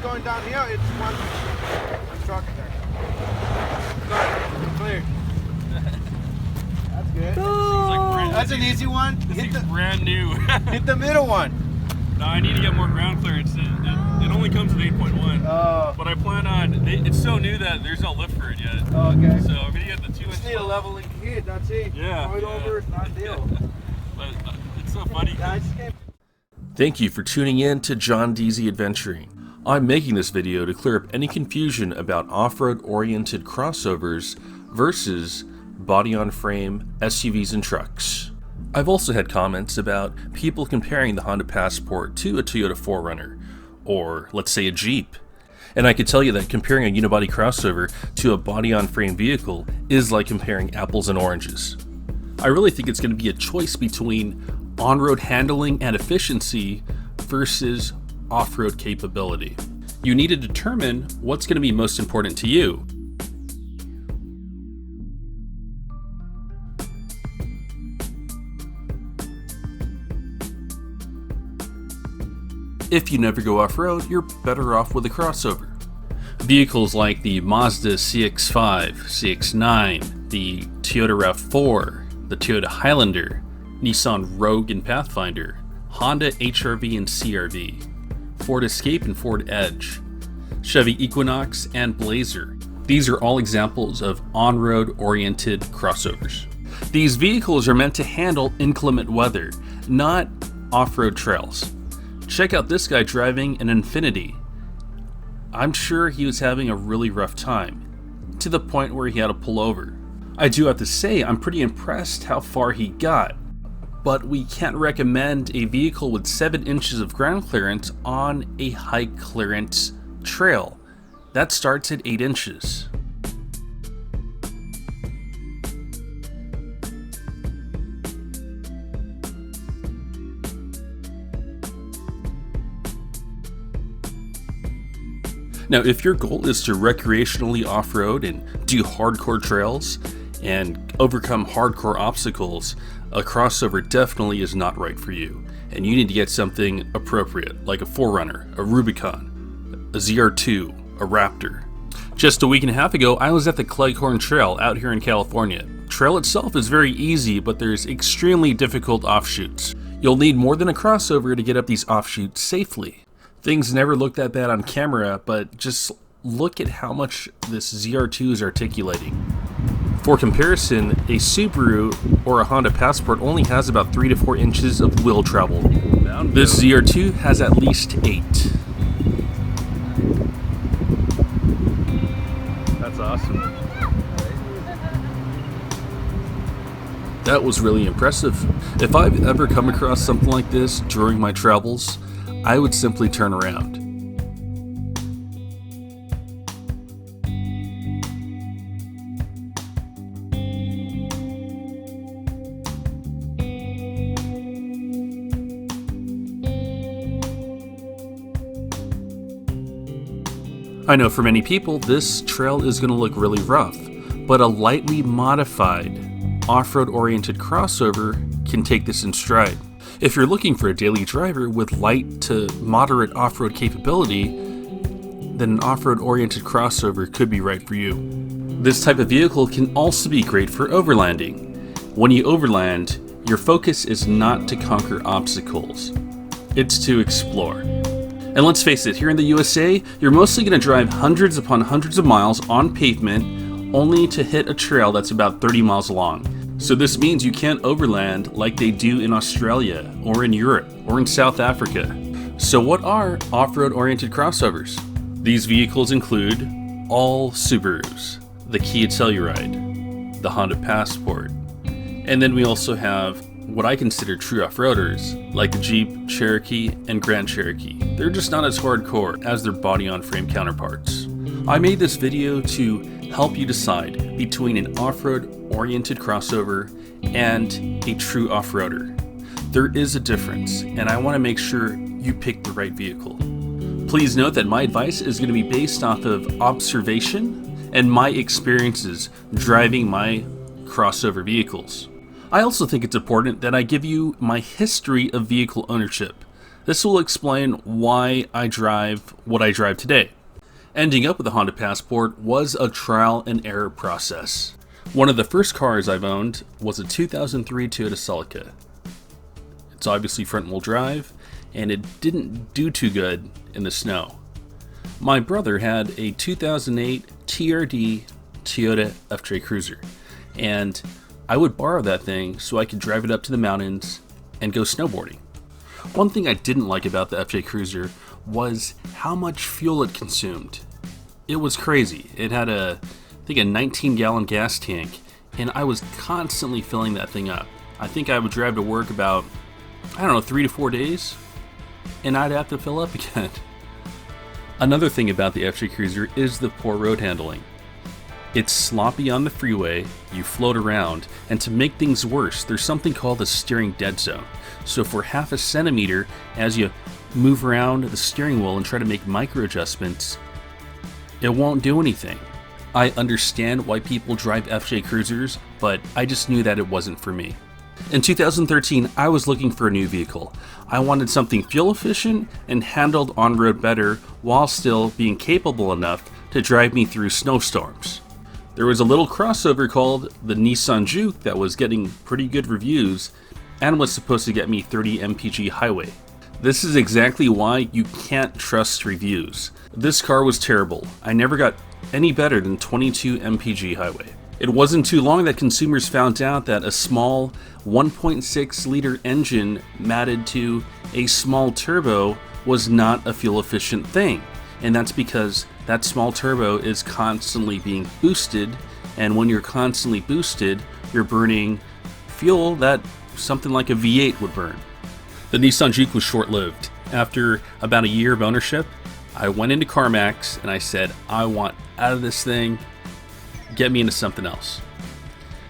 going downhill, it's one truck there. Good, clear. That's good. Oh, That's an easy one. Hit the brand new. Hit the middle one. No, I need to get more ground clearance. It only comes with 8.1. Oh. But I plan on. It's so new that there's no lift for it yet. Oh, okay. So I'm gonna get the 2-inch. Just need a leveling kit. That's it. Yeah. Throw it over. It's not a deal. But it's so funny. Thank you for tuning in to JonDZ Adventuring. I'm making this video to clear up any confusion about off-road oriented crossovers versus body-on-frame SUVs and trucks. I've also had comments about people comparing the Honda Passport to a Toyota 4Runner, or let's say a Jeep. And I could tell you that comparing a unibody crossover to a body-on-frame vehicle is like comparing apples and oranges. I really think it's going to be a choice between on-road handling and efficiency versus off-road capability. You need to determine what's going to be most important to you. If you never go off-road, you're better off with a crossover. Vehicles like the Mazda CX-5, CX-9, the Toyota RAV4, the Toyota Highlander, Nissan Rogue and Pathfinder, Honda HR-V and CR-V, Ford Escape and Ford Edge, Chevy Equinox and Blazer. These are all examples of on-road oriented crossovers. These vehicles are meant to handle inclement weather, not off-road trails. Check out this guy driving an Infiniti. I'm sure he was having a really rough time, to the point where he had to pull over. I do have to say, I'm pretty impressed how far he got, but we can't recommend a vehicle with 7 inches of ground clearance on a high clearance trail. That starts at 8 inches. Now, if your goal is to recreationally off-road and do hardcore trails and overcome hardcore obstacles, a crossover definitely is not right for you, and you need to get something appropriate, like a 4Runner, a Rubicon, a ZR2, a Raptor. Just a week and a half ago, I was at the Cleghorn Trail out here in California. Trail itself is very easy, but there's extremely difficult offshoots. You'll need more than a crossover to get up these offshoots safely. Things never look that bad on camera, but just look at how much this ZR2 is articulating. For comparison, a Subaru or a Honda Passport only has about 3 to 4 inches of wheel travel. This ZR2 has at least 8. That's awesome. That was really impressive. If I've ever come across something like this during my travels, I would simply turn around. I know for many people, this trail is going to look really rough, but a lightly modified, off-road oriented crossover can take this in stride. If you're looking for a daily driver with light to moderate off-road capability, then an off-road oriented crossover could be right for you. This type of vehicle can also be great for overlanding. When you overland, your focus is not to conquer obstacles, it's to explore. And let's face it, here in the USA, you're mostly going to drive hundreds upon hundreds of miles on pavement only to hit a trail that's about 30 miles long. So this means you can't overland like they do in Australia or in Europe or in South Africa. So what are off-road oriented crossovers? These vehicles include all Subarus, the Kia Telluride, the Honda Passport, and then we also have what I consider true off-roaders, like the Jeep Cherokee and Grand Cherokee. They're just not as hardcore as their body-on-frame counterparts. I made this video to help you decide between an off-road oriented crossover and a true off-roader. There is a difference, and I want to make sure you pick the right vehicle. Please note that my advice is going to be based off of observation and my experiences driving my crossover vehicles. I also think it's important that I give you my history of vehicle ownership. This will explain why I drive what I drive today. Ending up with a Honda Passport was a trial and error process. One of the first cars I've owned was a 2003 Toyota Celica. It's obviously front-wheel drive, and it didn't do too good in the snow. My brother had a 2008 TRD Toyota FJ Cruiser, and I would borrow that thing so I could drive it up to the mountains and go snowboarding. One thing I didn't like about the FJ Cruiser was how much fuel it consumed. It was crazy. It had I think a 19-gallon gas tank, and I was constantly filling that thing up. I think I would drive to work about, 3 to 4 days, and I'd have to fill up again. Another thing about the FJ Cruiser is the poor road handling. It's sloppy on the freeway, you float around, and to make things worse, there's something called a steering dead zone. So for half a centimeter, as you move around the steering wheel and try to make micro adjustments, it won't do anything. I understand why people drive FJ Cruisers, but I just knew that it wasn't for me. In 2013, I was looking for a new vehicle. I wanted something fuel efficient and handled on-road better while still being capable enough to drive me through snowstorms. There was a little crossover called the Nissan Juke that was getting pretty good reviews and was supposed to get me 30 mpg highway. This is exactly why you can't trust reviews. This car was terrible. I never got any better than 22 mpg highway. It wasn't too long that consumers found out that a small 1.6 liter engine matted to a small turbo was not a fuel efficient thing. And that's because that small turbo is constantly being boosted, and when you're constantly boosted, you're burning fuel that something like a V8 would burn. The Nissan Juke was short-lived. After about a year of ownership, I went into CarMax and I said, I want out of this thing, get me into something else.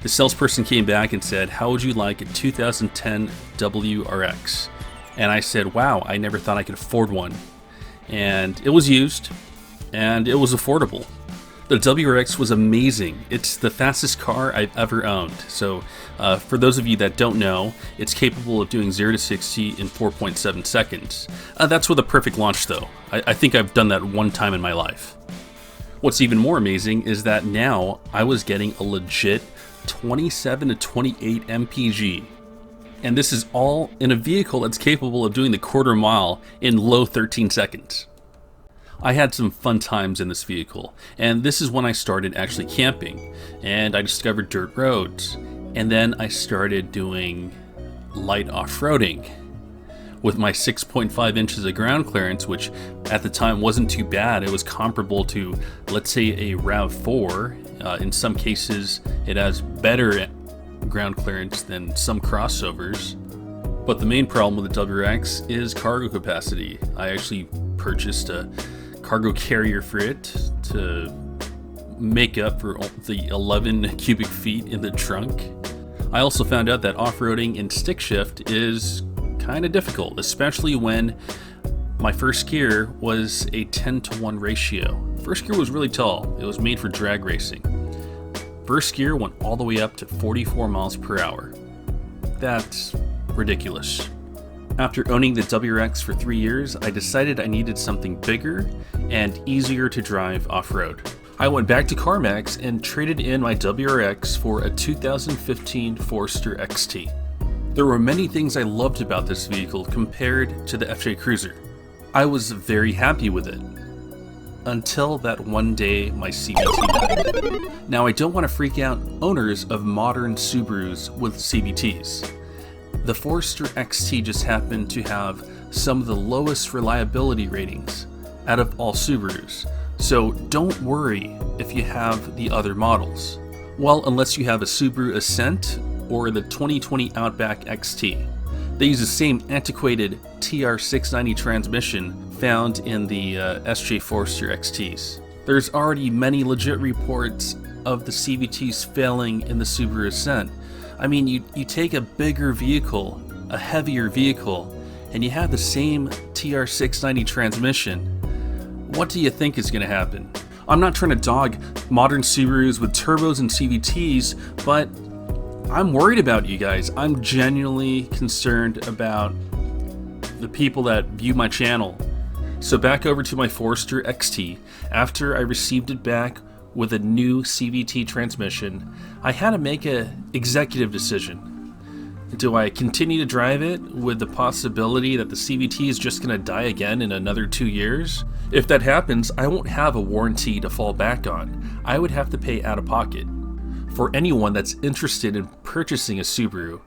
The salesperson came back and said, how would you like a 2010 WRX? And I said, wow, I never thought I could afford one. And it was used, and it was affordable. The WRX was amazing. It's the fastest car I've ever owned. So for those of you that don't know, it's capable of doing 0 to 60 in 4.7 seconds. That's with a perfect launch though. I think I've done that one time in my life. What's even more amazing is that now I was getting a legit 27 to 28 mpg. And this is all in a vehicle that's capable of doing the quarter mile in low 13 seconds. I had some fun times in this vehicle, and this is when I started actually camping, and I discovered dirt roads, and then I started doing light off-roading with my 6.5 inches of ground clearance, which at the time wasn't too bad. It was comparable to, let's say, a RAV4. In some cases, it has better ground clearance than some crossovers. But the main problem with the WRX is cargo capacity. I actually purchased a cargo carrier for it to make up for the 11 cubic feet in the trunk. I also found out that off-roading in stick shift is kind of difficult, especially when my first gear was a 10-to-1 ratio. First gear was really tall. It was made for drag racing. First gear went all the way up to 44 miles per hour. That's ridiculous. After owning the WRX for 3 years, I decided I needed something bigger and easier to drive off-road. I went back to CarMax and traded in my WRX for a 2015 Forester XT. There were many things I loved about this vehicle compared to the FJ Cruiser. I was very happy with it. Until that one day my CVT died. Now I don't want to freak out owners of modern Subarus with CVTs. The Forester XT just happened to have some of the lowest reliability ratings out of all Subarus, so don't worry if you have the other models. Well, unless you have a Subaru Ascent or the 2020 Outback XT. They use the same antiquated TR690 transmission found in the SJ Forester XTs. There's already many legit reports of the CVTs failing in the Subaru Ascent. I mean, you take a bigger vehicle, a heavier vehicle, and you have the same TR690 transmission. What do you think is going to happen? I'm not trying to dog modern Subarus with turbos and CVTs, but I'm worried about you guys. I'm genuinely concerned about the people that view my channel. So back over to my Forester XT. After I received it back with a new CVT transmission, I had to make an executive decision. Do I continue to drive it with the possibility that the CVT is just going to die again in another 2 years? If that happens, I won't have a warranty to fall back on. I would have to pay out of pocket. For anyone that's interested in purchasing a Subaru,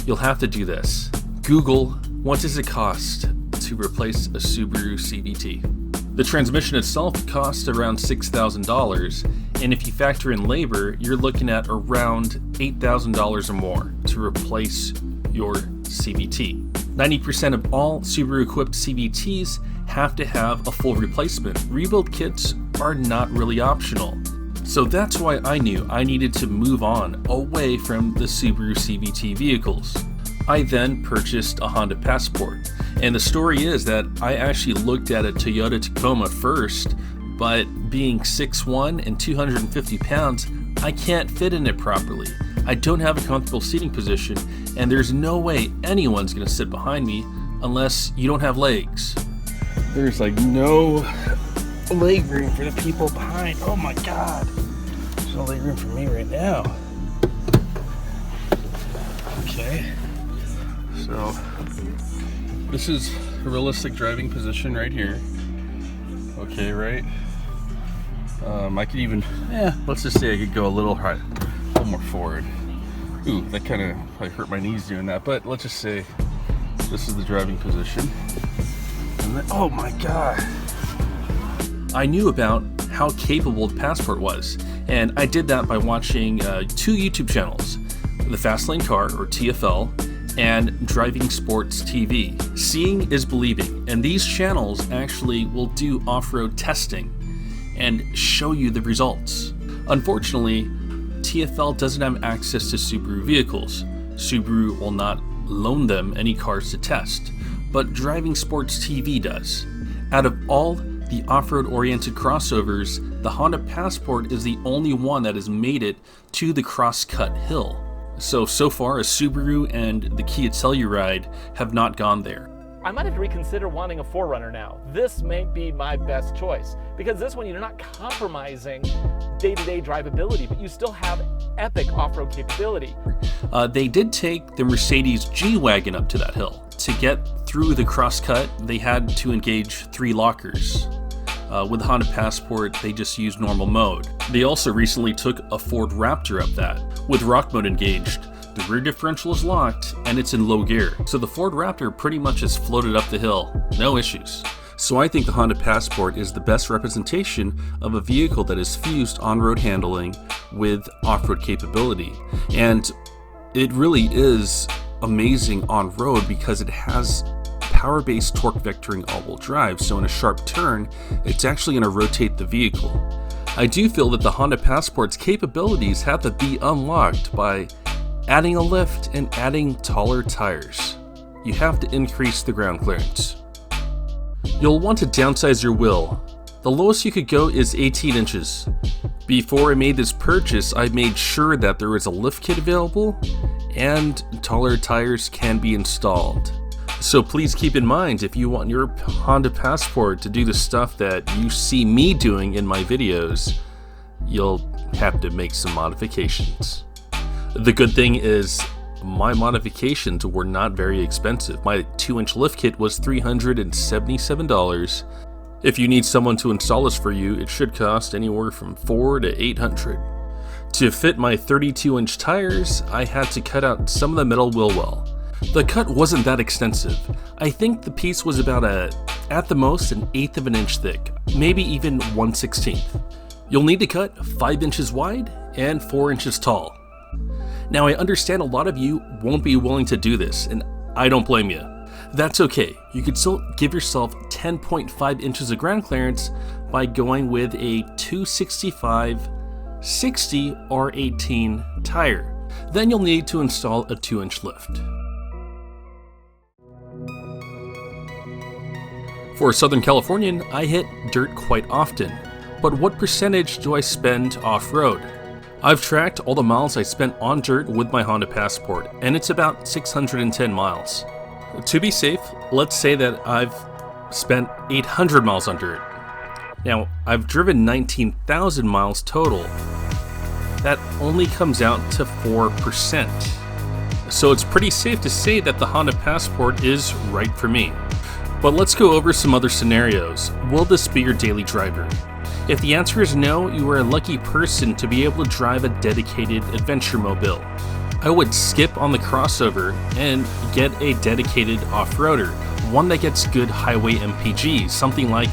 you'll have to do this. Google, what does it cost to replace a Subaru CVT? The transmission itself costs around $6,000, and if you factor in labor, you're looking at around $8,000 or more to replace your CVT. 90% of all Subaru-equipped CVTs have to have a full replacement. Rebuild kits are not really optional. So that's why I knew I needed to move on away from the Subaru CVT vehicles. I then purchased a Honda Passport, and the story is that I actually looked at a Toyota Tacoma first, but being 6'1" and 250 pounds, I can't fit in it properly. I don't have a comfortable seating position, and there's no way anyone's gonna sit behind me unless you don't have legs. There's like no leg room for the people behind. Oh my god, there's no leg room for me right now. Okay. So, this is a realistic driving position right here. Okay, right? I could even, let's just say I could go a little high, a little more forward. Ooh, that kind of probably hurt my knees doing that, but let's just say this is the driving position. And then, oh my god. I knew about how capable the Passport was, and I did that by watching 2 YouTube channels, The Fastlane Car, or TFL, and Driving Sports TV. Seeing is believing, and these channels actually will do off-road testing and show you the results. Unfortunately, TFL doesn't have access to Subaru vehicles. Subaru will not loan them any cars to test, but Driving Sports TV does. Out of all the off-road oriented crossovers, the Honda Passport is the only one that has made it to the cross-cut hill. So far, a Subaru and the Kia Telluride have not gone there. I might have to reconsider wanting a 4Runner now. This may be my best choice, because this one you're not compromising day-to-day drivability, but you still have epic off-road capability. They did take the Mercedes G-Wagon up to that hill. To get through the crosscut, they had to engage 3 lockers. With the Honda Passport, they just used normal mode. They also recently took a Ford Raptor up that. With rock mode engaged, the rear differential is locked and it's in low gear. So the Ford Raptor pretty much has floated up the hill, no issues. So I think the Honda Passport is the best representation of a vehicle that has fused on-road handling with off-road capability. And it really is amazing on-road because it has power-based torque vectoring all-wheel drive, so in a sharp turn, it's actually going to rotate the vehicle. I do feel that the Honda Passport's capabilities have to be unlocked by adding a lift and adding taller tires. You have to increase the ground clearance. You'll want to downsize your wheel. The lowest you could go is 18 inches. Before I made this purchase, I made sure that there is a lift kit available and taller tires can be installed. So please keep in mind, if you want your Honda Passport to do the stuff that you see me doing in my videos, you'll have to make some modifications. The good thing is, my modifications were not very expensive. My 2-inch lift kit was $377. If you need someone to install this for you, it should cost anywhere from $400 to $800. To fit my 32-inch tires, I had to cut out some of the metal wheel well. The cut wasn't that extensive. I think the piece was about at the most, 1/8 of an inch thick, maybe even 1/16. You'll need to cut 5 inches wide and 4 inches tall. Now I understand a lot of you won't be willing to do this, and I don't blame you. That's okay. You could still give yourself 10.5 inches of ground clearance by going with a 265, 60, or 18 tire. Then you'll need to install a 2-inch lift. For a Southern Californian, I hit dirt quite often, but what percentage do I spend off-road? I've tracked all the miles I spent on dirt with my Honda Passport, and it's about 610 miles. To be safe, let's say that I've spent 800 miles on dirt. Now, I've driven 19,000 miles total. That only comes out to 4%. So it's pretty safe to say that the Honda Passport is right for me. But let's go over some other scenarios. Will this be your daily driver? If the answer is no, you are a lucky person to be able to drive a dedicated adventure mobile. I would skip on the crossover and get a dedicated off-roader, one that gets good highway MPGs, something like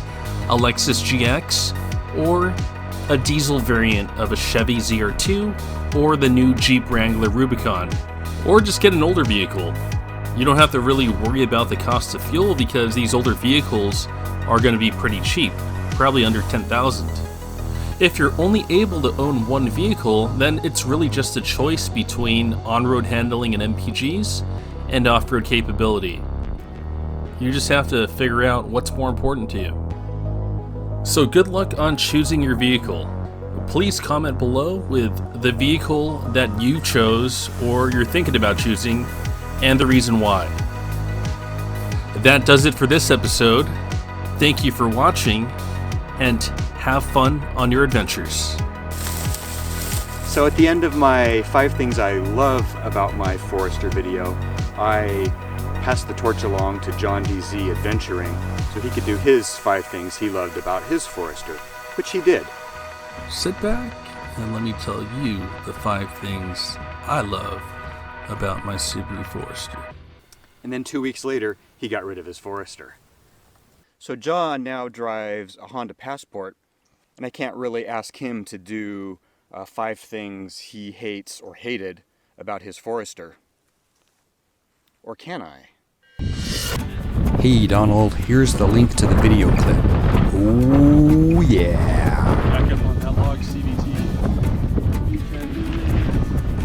a Lexus GX or a diesel variant of a Chevy ZR2 or the new Jeep Wrangler Rubicon, or just get an older vehicle. You don't have to really worry about the cost of fuel because these older vehicles are going to be pretty cheap, probably under $10,000. If you're only able to own one vehicle, then it's really just a choice between on-road handling and MPGs and off-road capability. You just have to figure out what's more important to you. So good luck on choosing your vehicle. Please comment below with the vehicle that you chose or you're thinking about choosing and the reason why. That does it for this episode. Thank you for watching and have fun on your adventures. So at the end of my 5 things I love about my Forester video, I passed the torch along to JonDZ Adventuring so he could do his 5 things he loved about his Forester, which he did. Sit back and let me tell you the 5 things I love about my Subaru Forester. And then 2 weeks later, he got rid of his Forester. So John now drives a Honda Passport, and I can't really ask him to do 5 things he hates or hated about his Forester. Or can I? Hey Donald, here's the link to the video clip. Oh yeah! Back up on that log CVT.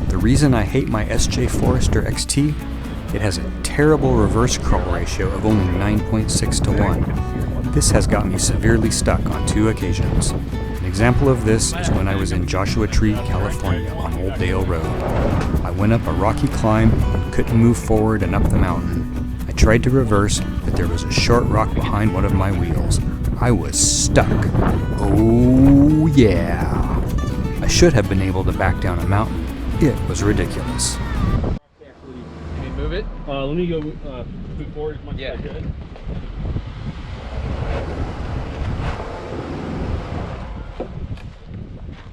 The reason I hate my SJ Forester XT, it has a terrible reverse curl ratio of only 9.6 to 1. This has got me severely stuck on 2 occasions. An example of this is when I was in Joshua Tree, California on Old Dale Road. I went up a rocky climb and couldn't move forward and up the mountain. I tried to reverse, but there was a short rock behind one of my wheels. I was stuck. Oh yeah! I should have been able to back down a mountain. It was ridiculous. Can you move it? Let me go move forward as much as I could.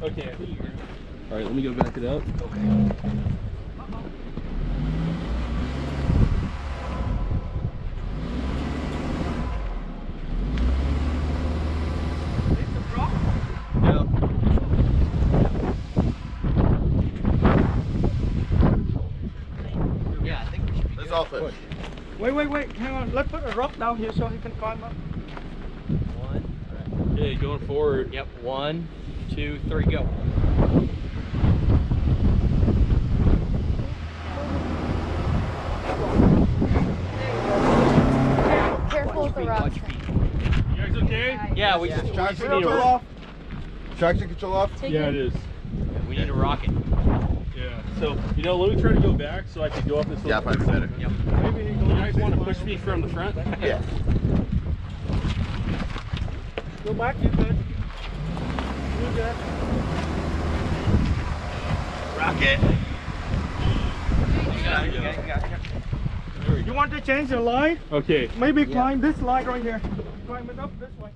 Okay. Alright, let me go back it up. Okay. Wait, hang on. Let's put a rock down here so he can climb up. 1. Okay, going forward. Yep, 1, 2, 3, go. Careful with the rocks. You guys okay? Yeah, we just Traction control off. Traction control off. Yeah, it is. we need to rock it. Yeah. So, let me try to go back so I can go up this little. Yeah, probably better. Yep. Maybe you guys want to push me from the front? Yeah. Go back, you good. You good. Rock it. You want to change the line? Okay. Maybe climb this line right here. Climb it up this way.